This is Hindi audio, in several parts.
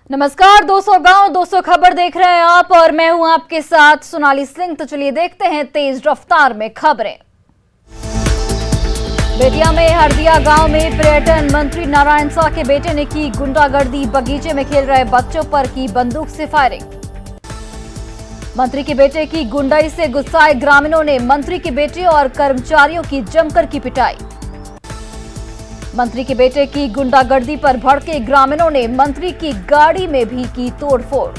नमस्कार, 200 गांव 200 खबर देख रहे हैं आप और मैं हूं आपके साथ सोनाली सिंह। तो चलिए देखते हैं तेज रफ्तार में खबरें। बेतिया में हरदिया गांव में पर्यटन मंत्री नारायण शाह के बेटे ने की गुंडागर्दी। बगीचे में खेल रहे बच्चों पर की बंदूक से फायरिंग। मंत्री के बेटे की गुंडाई से गुस्साए ग्रामीणों ने मंत्री के बेटे और कर्मचारियों की जमकर की पिटाई। मंत्री के बेटे की गुंडागर्दी पर भड़के ग्रामीणों ने मंत्री की गाड़ी में भी की तोड़फोड़।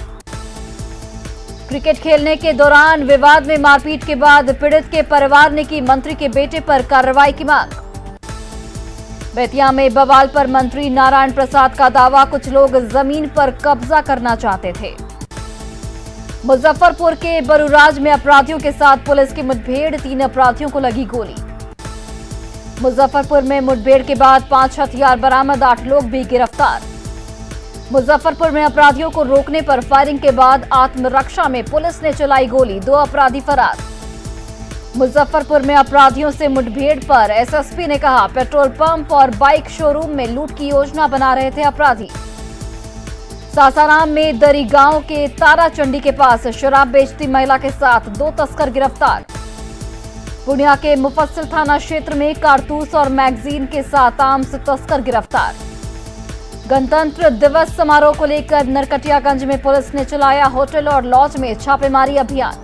क्रिकेट खेलने के दौरान विवाद में मारपीट के बाद पीड़ित के परिवार ने की मंत्री के बेटे पर कार्रवाई की मांग। बेतिया में बवाल पर मंत्री नारायण प्रसाद का दावा, कुछ लोग जमीन पर कब्जा करना चाहते थे। मुजफ्फरपुर के बरूराज में अपराधियों के साथ पुलिस की मुठभेड़, 3 अपराधियों को लगी गोली। मुजफ्फरपुर में मुठभेड़ के बाद 5 हथियार बरामद, 8 लोग भी गिरफ्तार। मुजफ्फरपुर में अपराधियों को रोकने पर फायरिंग के बाद आत्मरक्षा में पुलिस ने चलाई गोली, 2 अपराधी फरार। मुजफ्फरपुर में अपराधियों से मुठभेड़ पर एसएसपी ने कहा, पेट्रोल पंप और बाइक शोरूम में लूट की योजना बना रहे थे अपराधी। सासाराम में दरी गांव के ताराचंडी के पास शराब बेचती महिला के साथ 2 तस्कर गिरफ्तार। पूर्णिया के मुफस्सिल थाना क्षेत्र में कारतूस और मैगजीन के साथ आर्म्स तस्कर गिरफ्तार। गणतंत्र दिवस समारोह को लेकर नरकटियागंज में पुलिस ने चलाया होटल और लॉज में छापेमारी अभियान।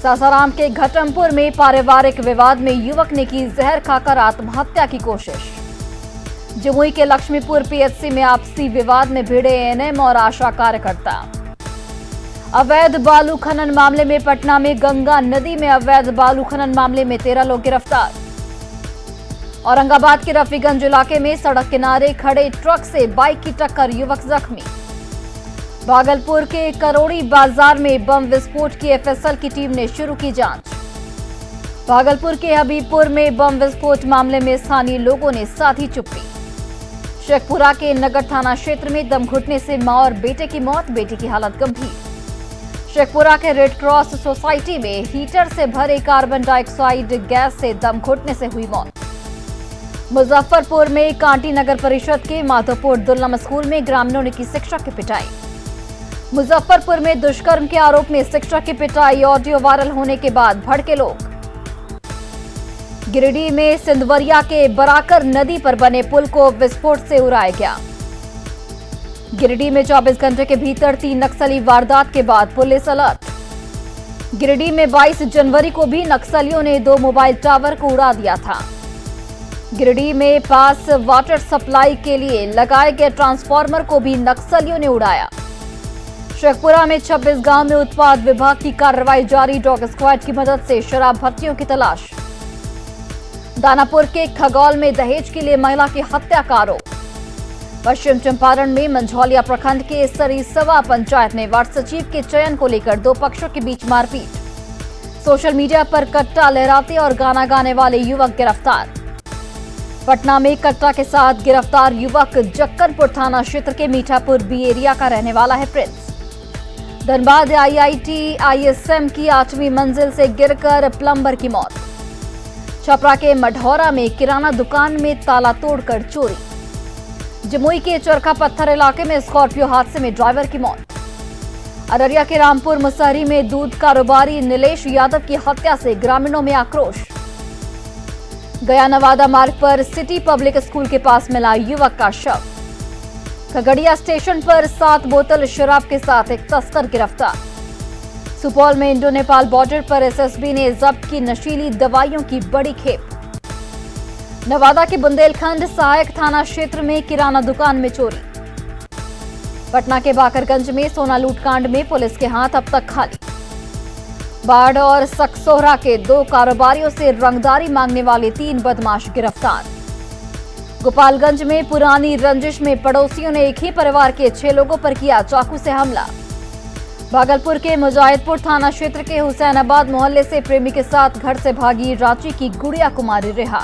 सासाराम के घटमपुर में पारिवारिक विवाद में युवक ने की जहर खाकर आत्महत्या की कोशिश। जमुई के लक्ष्मीपुर पीएचसी में आपसी विवाद में भिड़े एएनएम और आशा कार्यकर्ता। अवैध बालू खनन मामले में पटना में गंगा नदी में अवैध बालू खनन मामले में 13 लोग गिरफ्तार। औरंगाबाद के रफीगंज इलाके में सड़क किनारे खड़े ट्रक से बाइक की टक्कर, युवक जख्मी। भागलपुर के करोड़ी बाजार में बम विस्फोट की एफएसएल की टीम ने शुरू की जांच। भागलपुर के हबीबपुर में बम विस्फोट मामले में स्थानीय लोगों ने साधी चुप्पी। शेखपुरा के नगर थाना क्षेत्र में दम घुटने से मां और बेटे की मौत, बेटी की हालत गंभीर। शेखपुरा के रेड क्रॉस सोसाइटी में हीटर से भरे कार्बन डाइऑक्साइड गैस से दम घुटने से हुई मौत। मुजफ्फरपुर में कांटी नगर परिषद के माधोपुर दुर्लम स्कूल में ग्रामीणों ने की शिक्षक की पिटाई। मुजफ्फरपुर में दुष्कर्म के आरोप में शिक्षक की पिटाई, ऑडियो वायरल होने के बाद भड़के लोग। गिरिडीह में सिंधवरिया के बराकर नदी पर बने पुल को विस्फोट से उड़ाया गया। गिरिडीह में 24 घंटे के भीतर 3 नक्सली वारदात के बाद पुलिस अलर्ट। गिरिडीह में 22 जनवरी को भी नक्सलियों ने 2 मोबाइल टावर को उड़ा दिया था। गिरिडीह में पास वाटर सप्लाई के लिए लगाए गए ट्रांसफार्मर को भी नक्सलियों ने उड़ाया। शेखपुरा में 26 गांव में उत्पाद विभाग की कार्रवाई जारी, डॉग स्क्वाड की मदद से शराब भट्टियों की तलाश। दानापुर के खगौल में दहेज के लिए महिला की हत्या का आरोप। पश्चिम चंपारण में मंझौलिया प्रखंड के सरीसवा पंचायत में वार्ड सचिव के चयन को लेकर 2 पक्षों के बीच मारपीट। सोशल मीडिया पर कट्टा लहराते और गाना गाने वाले युवक गिरफ्तार। पटना में कट्टा के साथ गिरफ्तार युवक जक्कनपुर थाना क्षेत्र के मीठापुर बी एरिया का रहने वाला है प्रिंस। धनबाद आईआईटी आईएसएम की 8वीं मंजिल से गिरकर प्लम्बर की मौत। छपरा के मढ़ौरा में किराना दुकान में ताला तोड़कर चोरी। जमुई के चरखा पत्थर इलाके में स्कॉर्पियो हादसे में ड्राइवर की मौत। अररिया के रामपुर मुसहरी में दूध कारोबारी नीलेश यादव की हत्या से ग्रामीणों में आक्रोश। गया नवादा मार्ग पर सिटी पब्लिक स्कूल के पास मिला युवक का शव। खगड़िया स्टेशन पर 7 बोतल शराब के साथ एक तस्कर गिरफ्तार। सुपौल में इंडो नेपाल बॉर्डर पर एसएसबी ने जब्त की नशीली दवाइयों की बड़ी खेप। नवादा के बुंदेलखंड सहायक थाना क्षेत्र में किराना दुकान में चोरी। पटना के बाकरगंज में सोना लूटकांड में पुलिस के हाथ अब तक खाली। बाढ़ और सकसोहरा के 2 कारोबारियों से रंगदारी मांगने वाले 3 बदमाश गिरफ्तार। गोपालगंज में पुरानी रंजिश में पड़ोसियों ने एक ही परिवार के 6 लोगों पर किया चाकू से हमला। भागलपुर के मुजाहिदपुर थाना क्षेत्र के हुसैनाबाद मोहल्ले से प्रेमी के साथ घर से भागी रांची की गुड़िया कुमारी रिहा।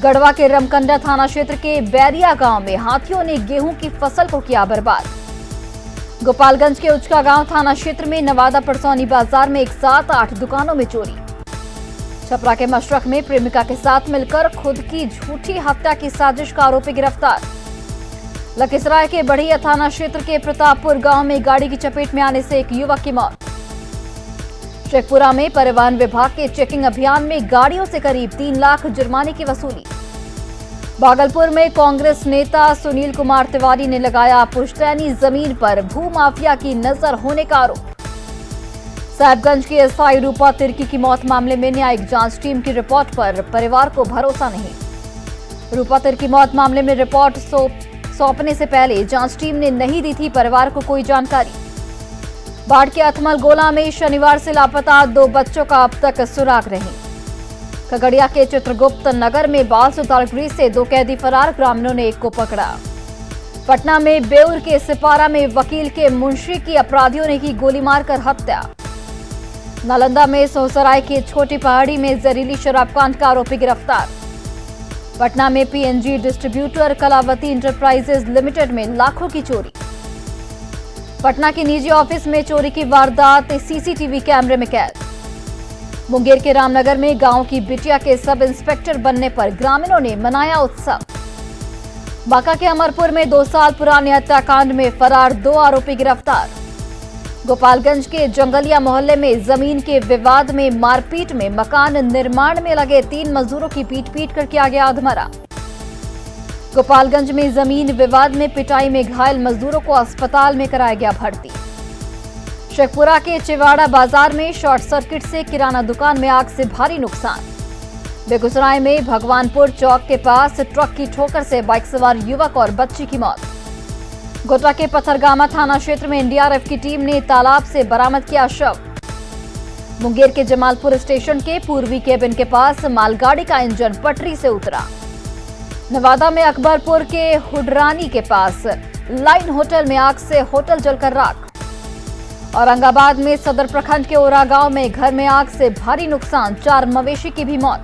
गढ़वा के रमकंडा थाना क्षेत्र के बैरिया गांव में हाथियों ने गेहूं की फसल को किया बर्बाद। गोपालगंज के उचका गांव थाना क्षेत्र में नवादा परसौनी बाजार में एक साथ 8 दुकानों में चोरी। छपरा के मशरक में प्रेमिका के साथ मिलकर खुद की झूठी हत्या की साजिश का आरोपी गिरफ्तार। लखीसराय के बढ़िया थाना क्षेत्र के प्रतापपुर गांव में गाड़ी की चपेट में आने से एक युवक की मौत। शेखपुरा में परिवहन विभाग के चेकिंग अभियान में गाड़ियों से करीब 3 लाख जुर्माने की वसूली। भागलपुर में कांग्रेस नेता सुनील कुमार तिवारी ने लगाया पुश्तैनी जमीन पर भूमाफिया की नजर होने का आरोप। साहिबगंज की एसआई रूपा तिर्की की मौत मामले में न्यायिक जांच टीम की रिपोर्ट पर परिवार को भरोसा नहीं। रूपा तिर्की मौत मामले में रिपोर्ट सौंपने से पहले जांच टीम ने नहीं दी थी परिवार को कोई जानकारी। बाढ़ के अथमल गोला में शनिवार से लापता 2 बच्चों का अब तक सुराग नहीं। खगड़िया के चित्रगुप्त नगर में बाल सुधार गृह से 2 कैदी फरार, ग्रामीणों ने एक को पकड़ा। पटना में बेउर के सिपारा में वकील के मुंशी की अपराधियों ने की गोली मारकर हत्या। नालंदा में सोहसराय की छोटी पहाड़ी में जहरीली शराब कांड का आरोपी गिरफ्तार। पटना में PNG distributor Kalavati enterprises limited में लाखों की चोरी। पटना के निजी ऑफिस में चोरी की वारदात सीसीटीवी कैमरे में कैद। मुंगेर के रामनगर में गांव की बिटिया के सब इंस्पेक्टर बनने पर ग्रामीणों ने मनाया उत्सव। बांका के अमरपुर में 2 साल पुराने हत्याकांड में फरार 2 आरोपी गिरफ्तार। गोपालगंज के जंगलिया मोहल्ले में जमीन के विवाद में मारपीट में मकान निर्माण में लगे 3 मजदूरों की पीट कर किया गया अधमरा। गोपालगंज में जमीन विवाद में पिटाई में घायल मजदूरों को अस्पताल में कराया गया भर्ती। शेखपुरा के चिवाड़ा बाजार में शॉर्ट सर्किट से किराना दुकान में आग से भारी नुकसान। बेगूसराय में भगवानपुर चौक के पास ट्रक की ठोकर से बाइक सवार युवक और बच्ची की मौत। गोड्डा के पथरगामा थाना क्षेत्र में एनडीआरएफ की टीम ने तालाब से बरामद किया शव। मुंगेर के जमालपुर स्टेशन के पूर्वी केबिन के पास मालगाड़ी का इंजन पटरी से उतरा। नवादा में अकबरपुर के हुडरानी के पास लाइन होटल में आग से होटल जलकर राख। औरंगाबाद में सदर प्रखंड के ओरा गांव में घर में आग से भारी नुकसान, 4 मवेशी की भी मौत।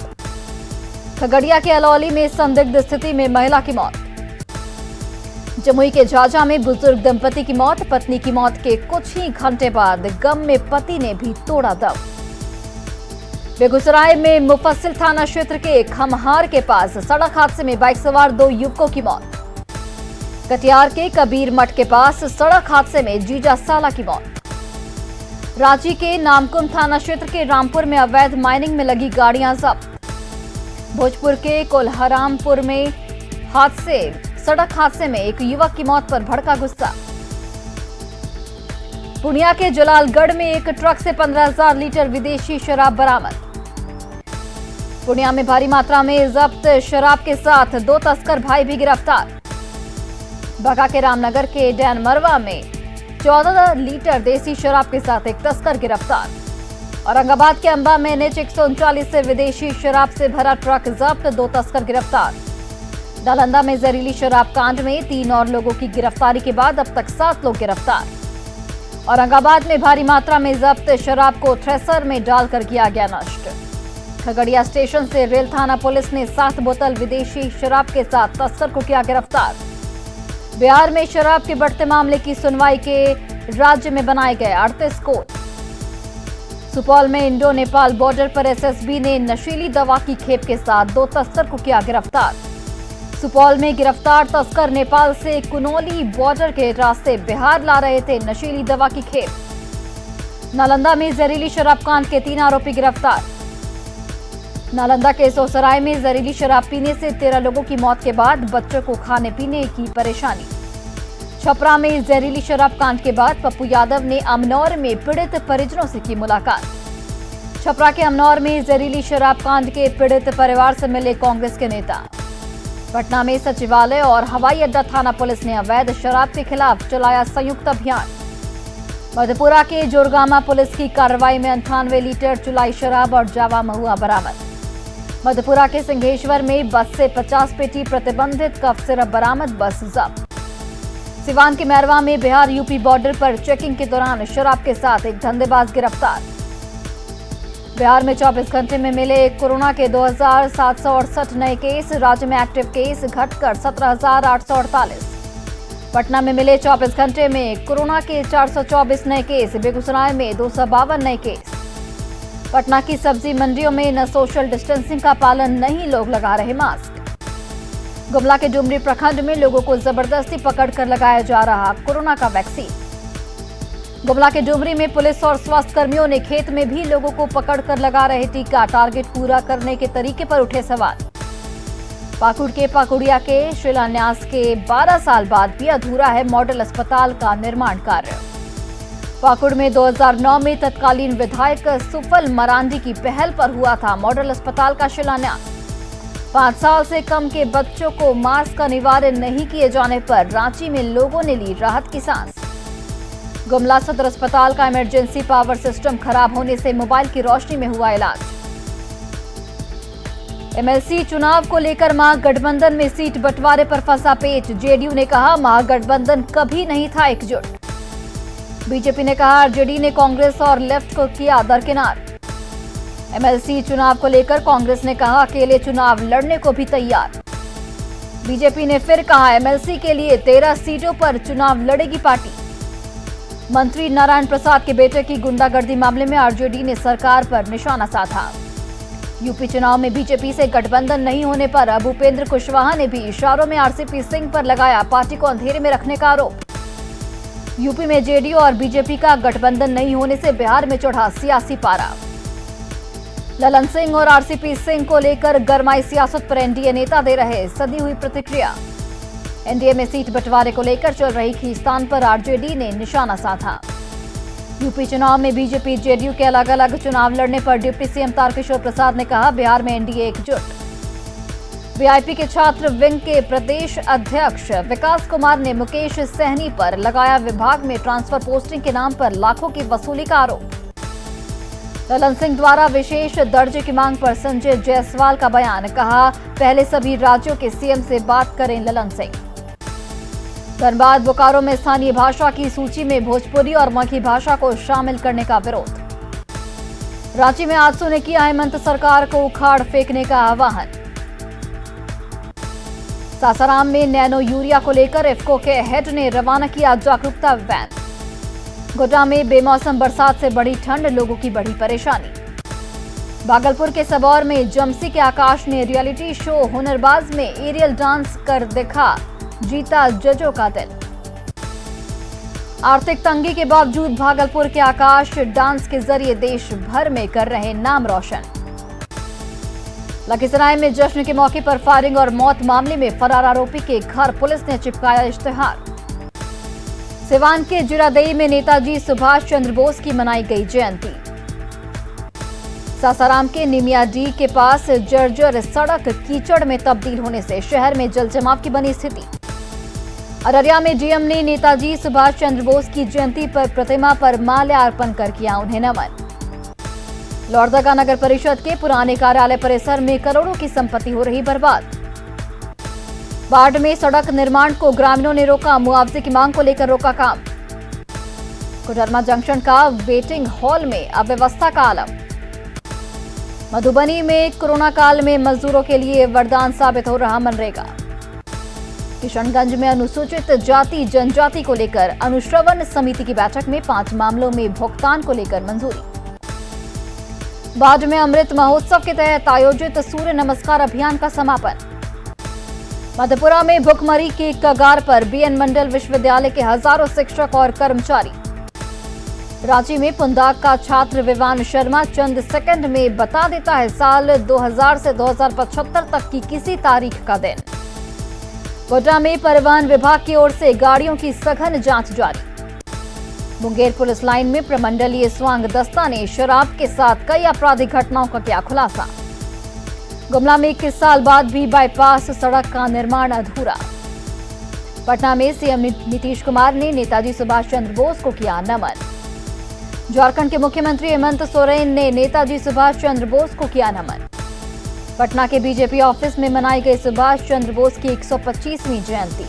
खगड़िया के अलौली में संदिग्ध स्थिति में महिला की मौत। जमुई के झाझा में बुजुर्ग दंपति की मौत, पत्नी की मौत के कुछ ही घंटे बाद गम में पति ने भी तोड़ा दम। बेगूसराय में मुफस्सिल थाना क्षेत्र के खमहार के पास सड़क हादसे में बाइक सवार 2 युवकों की मौत। कटिहार के कबीर मठ के पास सड़क हादसे में जीजा साला की मौत। रांची के नामकुम थाना क्षेत्र के रामपुर में अवैध माइनिंग में लगी गाड़ियां जब्त। भोजपुर के कोल्हारामपुर में सड़क हादसे में एक युवक की मौत पर भड़का गुस्सा। पूर्णिया के जलालगढ़ में एक ट्रक से 15,000 लीटर विदेशी शराब बरामद। पूर्णिया में भारी मात्रा में जब्त शराब के साथ 2 तस्कर भाई भी गिरफ्तार। बांका के रामनगर के डैनमरवा में 14 लीटर देसी शराब के साथ एक तस्कर गिरफ्तार। औरंगाबाद के अंबा में NH 139 से विदेशी शराब से भरा ट्रक जब्त, 2 तस्कर गिरफ्तार। नालंदा में जहरीली शराब कांड में 3 और लोगों की गिरफ्तारी के बाद अब तक 7 लोग गिरफ्तार। औरंगाबाद में भारी मात्रा में जब्त शराब को थ्रेसर में डालकर किया गया नष्ट। खगड़िया स्टेशन से रेल थाना पुलिस ने 7 बोतल विदेशी शराब के साथ तस्कर को किया गिरफ्तार। बिहार में शराब के बढ़ते मामले की सुनवाई के राज्य में बनाए गए 38 कोर्ट। सुपौल में इंडो नेपाल बॉर्डर पर एसएसबी ने नशीली दवा की खेप के साथ 2 तस्कर को किया गिरफ्तार। सुपौल में गिरफ्तार तस्कर नेपाल से कुनौली बॉर्डर के रास्ते बिहार ला रहे थे नशीली दवा की खेप। नालंदा में जहरीली शराब कांड के 3 आरोपी गिरफ्तार। नालंदा के सोहसराय में जहरीली शराब पीने से 13 लोगों की मौत के बाद बच्चों को खाने पीने की परेशानी। छपरा में जहरीली शराब कांड के बाद पप्पू यादव ने अमनौर में पीड़ित परिजनों से की मुलाकात। छपरा के अमनौर में जहरीली शराब कांड के पीड़ित परिवार से मिले कांग्रेस के नेता। पटना में सचिवालय और हवाई अड्डा थाना पुलिस ने अवैध शराब के खिलाफ चलाया संयुक्त अभियान। मधेपुरा के जोरगामा पुलिस की कार्रवाई में 98 लीटर चुलाई शराब और जावा महुआ बरामद। मधेपुरा के सिंहेश्वर में बस से 50 पेटी प्रतिबंधित कफ सिरप बरामद, बस जब्त। सिवान के मैरवा में बिहार यूपी बॉर्डर पर चेकिंग के दौरान शराब के साथ एक धंधेबाज गिरफ्तार। बिहार में 24 घंटे में मिले कोरोना के 2,768 नए केस, राज्य में एक्टिव केस घटकर 17,848। पटना में मिले 24 घंटे में कोरोना के 424 नए केस, बेगूसराय में 252 नए केस। पटना की सब्जी मंडियों में न सोशल डिस्टेंसिंग का पालन, नहीं लोग लगा रहे मास्क। गुमला के डुमरी प्रखंड में लोगों को जबरदस्ती पकड़कर लगाया जा रहा कोरोना का वैक्सीन। गुमला के डुमरी में पुलिस और स्वास्थ्य कर्मियों ने खेत में भी लोगों को पकड़कर लगा रहे टीका। टारगेट पूरा करने के तरीके पर उठे सवाल। पाकुड़ के पाकुड़िया के शिलान्यास के 12 साल बाद भी अधूरा है मॉडल अस्पताल का निर्माण कार्य। पाकुड़ में 2009 में तत्कालीन विधायक सुफल मरांडी की पहल पर हुआ था मॉडल अस्पताल का शिलान्यास। 5 साल से कम के बच्चों को मास्क अनिवार्य नहीं किए जाने पर रांची में लोगों ने ली राहत की सांस। गुमला सदर अस्पताल का इमरजेंसी पावर सिस्टम खराब होने से मोबाइल की रोशनी में हुआ इलाज। एमएलसी चुनाव को लेकर महागठबंधन में सीट बंटवारे पर फंसा पेच। जेडीयू ने कहा महागठबंधन कभी नहीं था एकजुट। बीजेपी ने कहा आरजेडी ने कांग्रेस और लेफ्ट को किया दरकिनार। एमएलसी चुनाव को लेकर कांग्रेस ने कहा अकेले चुनाव लड़ने को भी तैयार। बीजेपी ने फिर कहा एमएलसी के लिए 13 सीटों पर चुनाव लड़ेगी पार्टी। मंत्री नारायण प्रसाद के बेटे की गुंडागर्दी मामले में आरजेडी ने सरकार पर निशाना साधा। यूपी चुनाव में बीजेपी से गठबंधन नहीं होने पर अब उपेंद्र कुशवाहा ने भी इशारों में आरसीपी सिंह पर लगाया पार्टी को अंधेरे में रखने का आरोप। यूपी में जेडीयू और बीजेपी का गठबंधन नहीं होने से बिहार में चढ़ा सियासी पारा। ललन सिंह और आरसीपी सिंह को लेकर गरमाई सियासत पर एनडीए नेता दे रहे सदी हुई प्रतिक्रिया। एनडीए में सीट बंटवारे को लेकर चल रही खींचतान पर आरजेडी ने निशाना साधा। यूपी चुनाव में बीजेपी जेडीयू के अलग अलग चुनाव लड़ने पर डिप्टी सीएम तारकिशोर प्रसाद ने कहा बिहार में एनडीए एकजुट। वीआईपी के छात्र विंग के प्रदेश अध्यक्ष विकास कुमार ने मुकेश सहनी पर लगाया विभाग में ट्रांसफर पोस्टिंग के नाम पर लाखों की वसूली का आरोप। ललन सिंह द्वारा विशेष दर्जे की मांग पर संजय जायसवाल का बयान। कहा पहले सभी राज्यों के सीएम से बात करें ललन सिंह। धनबाद बोकारो में स्थानीय भाषा की सूची में भोजपुरी और मगही भाषा को शामिल करने का विरोध। रांची में आजसू ने किया हेमंत सरकार को उखाड़ फेंकने का आह्वान। सासाराम में नैनो यूरिया को लेकर इफ्को के हेड ने रवाना किया जागरूकता वैन। गोड्डा में बेमौसम बरसात से बढ़ी ठंड, लोगों की बढ़ी परेशानी। भागलपुर के सबौर में जमसी के आकाश ने रियलिटी शो हुनरबाज में एरियल डांस कर दिखा, जीता जजों का दिल। आर्थिक तंगी के बावजूद भागलपुर के आकाश डांस के जरिए देश भर में कर रहे नाम रोशन। लखीसराय में जश्न के मौके पर फायरिंग और मौत मामले में फरार आरोपी के घर पुलिस ने चिपकाया इश्तेहार। सिवान के जिरादेई में नेताजी सुभाष चंद्र बोस की मनाई गई जयंती। सासाराम के निमियाडीह के पास जर्जर सड़क कीचड़ में तब्दील होने से शहर में जलजमाव की बनी स्थिति। अररिया में डीएम ने नेताजी सुभाष चंद्र बोस की जयंती पर प्रतिमा पर माल्यार्पण कर किया उन्हें नमन। लोहरदगा नगर परिषद के पुराने कार्यालय परिसर में करोड़ों की संपत्ति हो रही बर्बाद। बाढ़ में सड़क निर्माण को ग्रामीणों ने रोका, मुआवजे की मांग को लेकर रोका काम। कोडरमा जंक्शन का वेटिंग हॉल में अव्यवस्था का आलम। मधुबनी में कोरोना काल में मजदूरों के लिए वरदान साबित हो रहा मनरेगा। किशनगंज में अनुसूचित जाति जनजाति को लेकर अनुश्रवण समिति की बैठक में 5 मामलों में भुगतान को लेकर मंजूरी। बाढ़ में अमृत महोत्सव के तहत आयोजित सूर्य नमस्कार अभियान का समापन। मधेपुरा में भुखमरी की कगार पर बीएन मंडल विश्वविद्यालय के हजारों शिक्षक और कर्मचारी। रांची में पुंदाक का छात्र विवान शर्मा चंद सेकंड में बता देता है साल 2000 से 2075 तक की किसी तारीख का दिन। गोड्डा में परिवहन विभाग की ओर से गाड़ियों की सघन जांच जारी। मुंगेर पुलिस लाइन में प्रमंडलीय स्वांग दस्ता ने शराब के साथ कई आपराधिक घटनाओं का किया खुलासा। गुमला में 21 साल बाद भी बाईपास सड़क का निर्माण अधूरा। पटना में सीएम नीतीश कुमार ने नेताजी सुभाष चंद्र बोस को किया नमन। झारखंड के मुख्यमंत्री हेमंत सोरेन ने नेताजी सुभाष चंद्र बोस को किया नमन। पटना के बीजेपी ऑफिस में मनाई गई सुभाष चंद्र बोस की 125वीं जयंती।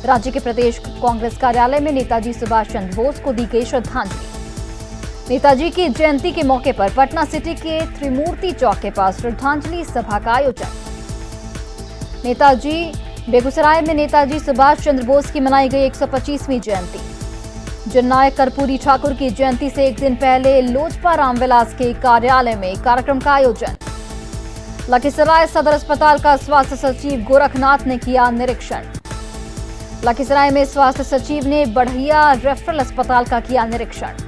राज्य के प्रदेश कांग्रेस कार्यालय में नेताजी सुभाष चंद्र बोस को दी गई श्रद्धांजलि। नेताजी की जयंती के मौके पर पटना सिटी के त्रिमूर्ति चौक के पास श्रद्धांजलि सभा का आयोजन। बेगूसराय में नेताजी सुभाष चंद्र बोस की मनाई गई 125वीं जयंती। जननायक कर्पूरी ठाकुर की जयंती से एक दिन पहले लोजपा रामविलास के कार्यालय में कार्यक्रम का आयोजन। लखीसराय सदर अस्पताल का स्वास्थ्य सचिव गोरखनाथ ने किया निरीक्षण। लखीसराय में स्वास्थ्य सचिव ने बढ़िया रेफरल अस्पताल का किया निरीक्षण।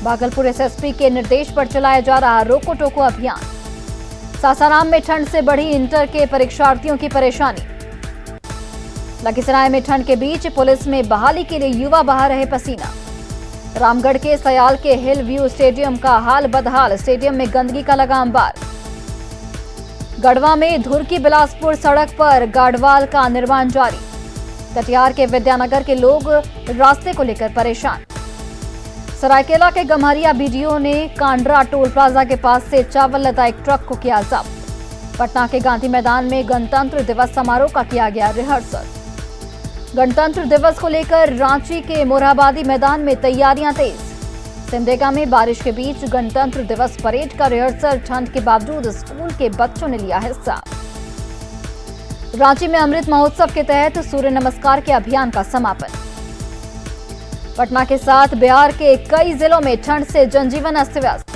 भागलपुर एसएसपी के निर्देश पर चलाया जा रहा रोको टोको अभियान। सासाराम में ठंड से बढ़ी इंटर के परीक्षार्थियों की परेशानी। लखीसराय में ठंड के बीच पुलिस में बहाली के लिए युवा बहा रहे पसीना। रामगढ़ के सयाल के हिल व्यू स्टेडियम का हाल बदहाल, स्टेडियम में गंदगी का लगा अंबार। गढ़वा में धुरकी बिलासपुर सड़क पर गार्डवाल का निर्माण जारी। कटिहार के विद्यानगर के लोग रास्ते को लेकर परेशान। सरायकेला के गम्हरिया बीडीओ ने कांड्रा टोल प्लाजा के पास से चावल लदा एक ट्रक को किया जब्त। पटना के गांधी मैदान में गणतंत्र दिवस समारोह का किया गया रिहर्सल। गणतंत्र दिवस को लेकर रांची के मोरहाबादी मैदान में तैयारियां तेज। सिमडेगा में बारिश के बीच गणतंत्र दिवस परेड का रिहर्सल, ठंड के बावजूद स्कूल के बच्चों ने लिया हिस्सा। रांची में अमृत महोत्सव के तहत सूर्य नमस्कार के अभियान का समापन। पटना के साथ बिहार के कई जिलों में ठंड से जनजीवन अस्त व्यस्त।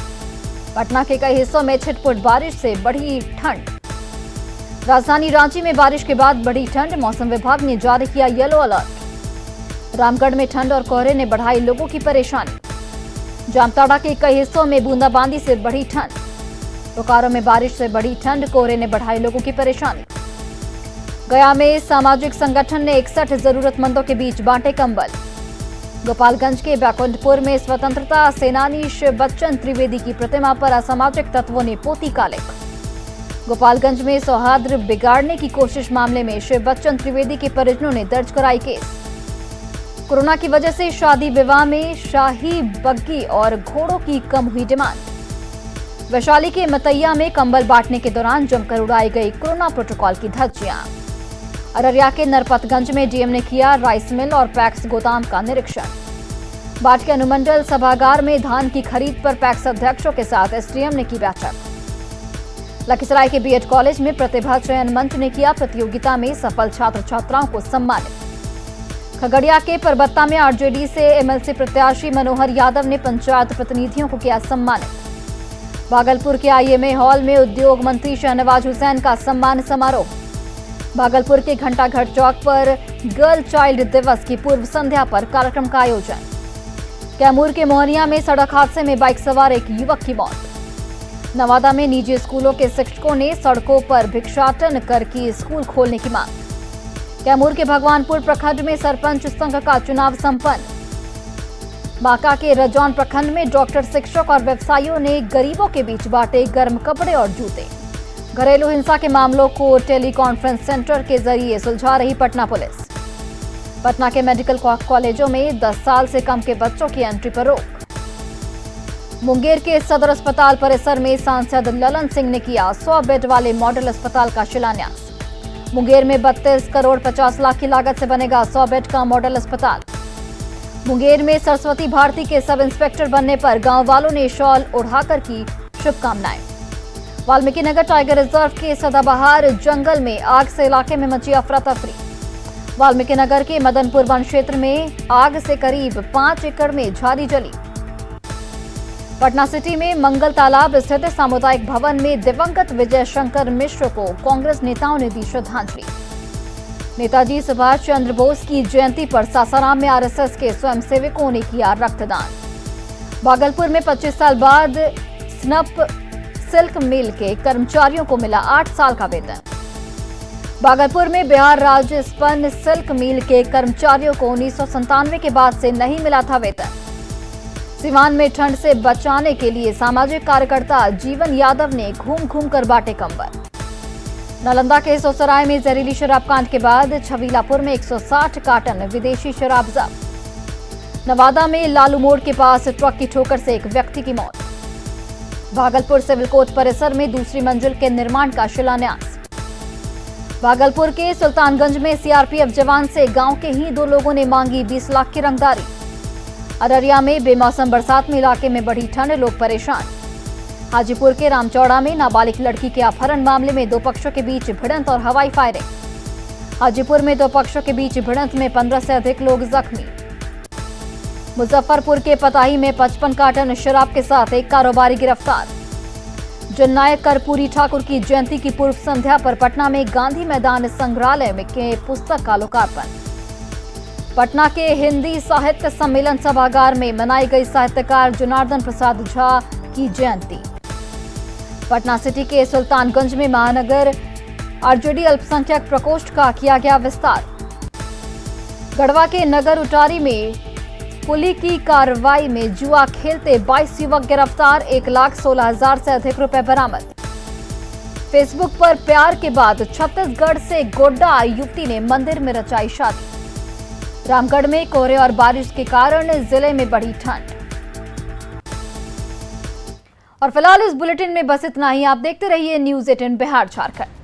पटना के कई हिस्सों में छिटपुट बारिश से बढ़ी ठंड। राजधानी रांची में बारिश के बाद बढ़ी ठंड, मौसम विभाग ने जारी किया येलो अलर्ट। रामगढ़ में ठंड और कोहरे ने बढ़ाई लोगों की परेशानी। जामताड़ा के कई हिस्सों में बूंदाबांदी से बढ़ी ठंड। बोकारो में बारिश से बढ़ी ठंड, कोहरे ने बढ़ाई लोगों की परेशानी। गया में सामाजिक संगठन ने 61 जरूरतमंदों के बीच बांटे कंबल। गोपालगंज के बैकुंठपुर में स्वतंत्रता सेनानी शिव बच्चन त्रिवेदी की प्रतिमा पर असामाजिक तत्वों ने पोती कालिक। गोपालगंज में सौहार्द बिगाड़ने की कोशिश मामले में शिव बच्चन त्रिवेदी के परिजनों ने दर्ज कराई केस। कोरोना की वजह से शादी विवाह में शाही बग्गी और घोड़ों की कम हुई डिमांड। वैशाली के मतैया में कंबल बांटने के दौरान जमकर उड़ाई गई कोरोना प्रोटोकॉल की धज्जियां। अररिया के नरपतगंज में डीएम ने किया राइस मिल और पैक्स गोदाम का निरीक्षण। बाट के अनुमंडल सभागार में धान की खरीद पर पैक्स अध्यक्षों के साथ एसडीएम ने की बैठक। लखीसराय के बीएड कॉलेज में प्रतिभा चयन मंच ने किया प्रतियोगिता में सफल छात्र छात्राओं को सम्मानित। खगड़िया के परबत्ता में आरजेडी से एमएलसी प्रत्याशी मनोहर यादव ने पंचायत प्रतिनिधियों को किया सम्मानित। भागलपुर के आईएमए हॉल में उद्योग मंत्री शहनवाज हुसैन का सम्मान समारोह। भागलपुर के घंटाघर चौक पर गर्ल चाइल्ड दिवस की पूर्व संध्या पर कार्यक्रम का आयोजन। कैमूर के मोहनिया में सड़क हादसे में बाइक सवार एक युवक की मौत। नवादा में निजी स्कूलों के शिक्षकों ने सड़कों पर भिक्षाटन कर की स्कूल खोलने की मांग। कैमूर के भगवानपुर प्रखंड में सरपंच संघ का चुनाव संपन्न। बांका के रजौन प्रखंड में डॉक्टर, शिक्षक और व्यवसायियों ने गरीबों के बीच बांटे गर्म कपड़े और जूते। घरेलू हिंसा के मामलों को टेली कॉन्फ्रेंस सेंटर के जरिए सुलझा रही पटना पुलिस। पटना के मेडिकल कॉलेजों में 10 साल से कम के बच्चों की एंट्री पर रोक। मुंगेर के सदर अस्पताल परिसर में सांसद ललन सिंह ने किया 100 बेड वाले मॉडल अस्पताल का शिलान्यास। मुंगेर में 32 करोड़ 50 लाख की लागत से बनेगा 100 बेड का मॉडल अस्पताल। मुंगेर में सरस्वती भारती के सब इंस्पेक्टर बनने पर गांव वालों ने शॉल ओढ़ाकर की शुभकामनाएं। वाल्मीकि नगर टाइगर रिजर्व के सदाबहार जंगल में आग से इलाके में मची अफरा तफरी। वाल्मीकि नगर के मदनपुर वन क्षेत्र में आग से करीब 5 एकड़ में झाड़ी जली। पटना सिटी में मंगल तालाब स्थित सामुदायिक भवन में दिवंगत विजय शंकर मिश्र को कांग्रेस नेताओं ने दी श्रद्धांजलि। नेताजी सुभाष चंद्र बोस की जयंती पर सासाराम में आरएसएस के स्वयंसेवकों ने किया रक्तदान। भागलपुर में 25 साल बाद स्नप सिल्क मिल के कर्मचारियों को मिला 8 साल का वेतन। भागलपुर में बिहार राज्य स्पन सिल्क मिल के कर्मचारियों को 1997 के बाद से नहीं मिला था वेतन। सिवान में ठंड से बचाने के लिए सामाजिक कार्यकर्ता जीवन यादव ने घूम घूम कर बांटे कंबल। नालंदा के सोसराय में जहरीली शराब कांड के बाद छबीलापुर में 160 कार्टन विदेशी शराब जब्त। नवादा में लालू मोड़ के पास ट्रक की ठोकर से एक व्यक्ति की मौत। भागलपुर सिविल कोर्ट परिसर में दूसरी मंजिल के निर्माण का शिलान्यास। भागलपुर के सुल्तानगंज में सीआरपीएफ जवान से गांव के ही 2 लोगों ने मांगी 20 लाख की रंगदारी। अररिया में बेमौसम बरसात में इलाके में बढ़ी ठंड, लोग परेशान। हाजीपुर के रामचौड़ा में नाबालिग लड़की के अपहरण मामले में 2 पक्षों के बीच भिड़ंत और हवाई फायरिंग। हाजीपुर में 2 पक्षों के बीच भिड़ंत में 15 से अधिक लोग जख्मी। मुजफ्फरपुर के पताही में 55 कार्टन शराब के साथ एक कारोबारी गिरफ्तार। जननायक कर्पूरी ठाकुर की जयंती की पूर्व संध्या पर पटना में गांधी मैदान संग्रहालय में के पुस्तक का लोकार्पण। पटना के हिंदी साहित्य सम्मेलन सभागार में मनाई गई साहित्यकार जनार्दन प्रसाद झा की जयंती। पटना सिटी के सुल्तानगंज में महानगर आरजेडी अल्पसंख्यक प्रकोष्ठ का किया गया विस्तार। गढ़वा के नगर उटारी में पुलिस की कार्रवाई में जुआ खेलते 22 युवक गिरफ्तार, 1,16,000 से अधिक रुपए बरामद। फेसबुक पर प्यार के बाद छत्तीसगढ़ से गोड्डा युवती ने मंदिर में रचाई शादी। रामगढ़ में कोहरे और बारिश के कारण जिले में बढ़ी ठंड। और फिलहाल इस बुलेटिन में बस इतना ही। आप देखते रहिए न्यूज़ 18 बिहार झारखंड।